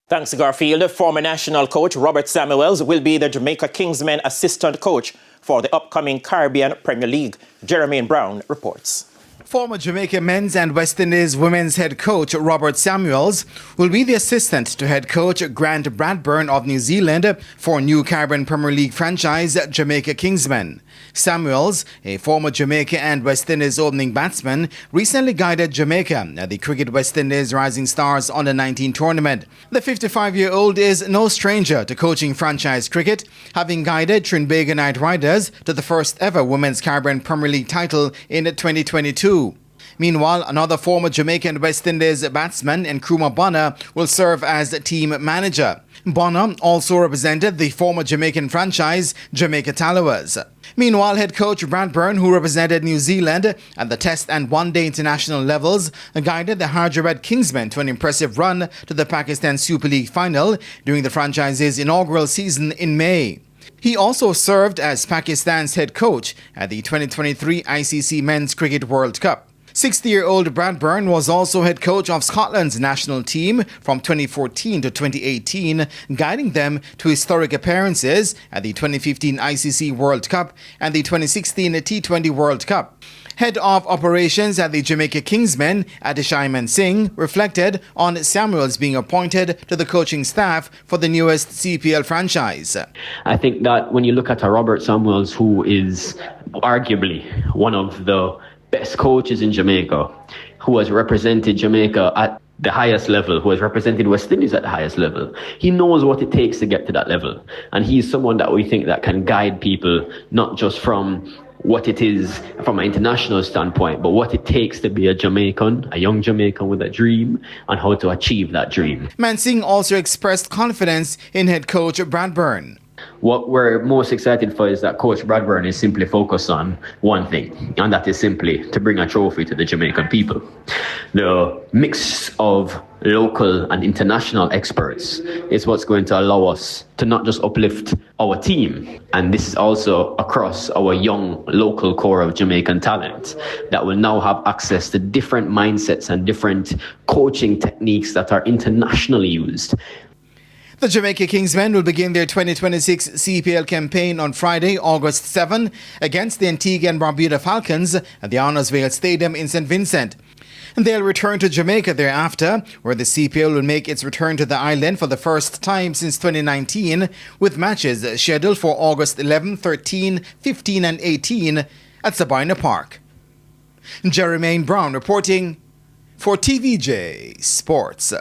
Thanks to Garfield, former national coach Robert Samuels will be the Jamaica Kingsmen assistant coach for the upcoming Caribbean Premier League. Jeremain Brown reports. Former Jamaica men's and West Indies women's head coach Robert Samuels will be the assistant to head coach Grant Bradburn of New Zealand for new Caribbean Premier League franchise Jamaica Kingsmen. Samuels, a former Jamaica and West Indies opening batsman, recently guided Jamaica at the Cricket West Indies Rising Stars Under-19 tournament. The 55-year-old is no stranger to coaching franchise cricket, having guided Trinbago Knight Riders to the first ever Women's Caribbean Premier League title in 2022. Meanwhile, another former Jamaican West Indies batsman, Nkrumah Bonner, will serve as team manager. Bonner also represented the former Jamaican franchise, Jamaica Tallowers. Meanwhile, head coach Bradburn, who represented New Zealand at the Test and One-Day international levels, guided the Hyderabad Kingsmen to an impressive run to the Pakistan Super League final during the franchise's inaugural season in May. He also served as Pakistan's head coach at the 2023 ICC Men's Cricket World Cup. 60-year-old Bradburn was also head coach of Scotland's national team from 2014 to 2018, guiding them to historic appearances at the 2015 ICC World Cup and the 2016 T20 World Cup. Head of operations at the Jamaica Kingsmen, Adishaiman Singh, reflected on Samuels being appointed to the coaching staff for the newest CPL franchise. I think that when you look at a Robert Samuels, who is arguably one of the best coaches in Jamaica, who has represented Jamaica at the highest level, who has represented West Indies at the highest level. He knows what it takes to get to that level. And he's someone that we think that can guide people, not just from what it is from an international standpoint, but what it takes to be a Jamaican, a young Jamaican with a dream, and how to achieve that dream. Mansingh also expressed confidence in head coach Bradburn. What we're most excited for is that Coach Bradburn is simply focused on one thing, and that is simply to bring a trophy to the Jamaican people. The mix of local and international experts is what's going to allow us to not just uplift our team, and this is also across our young local core of Jamaican talent that will now have access to different mindsets and different coaching techniques that are internationally used. The Jamaica Kingsmen will begin their 2026 CPL campaign on Friday, August 7, against the Antigua and Barbuda Falcons at the Arnorsville Stadium in St. Vincent. And they'll return to Jamaica thereafter, where the CPL will make its return to the island for the first time since 2019, with matches scheduled for August 11, 13, 15 and 18 at Sabina Park. Jeremain Brown reporting for TVJ Sports.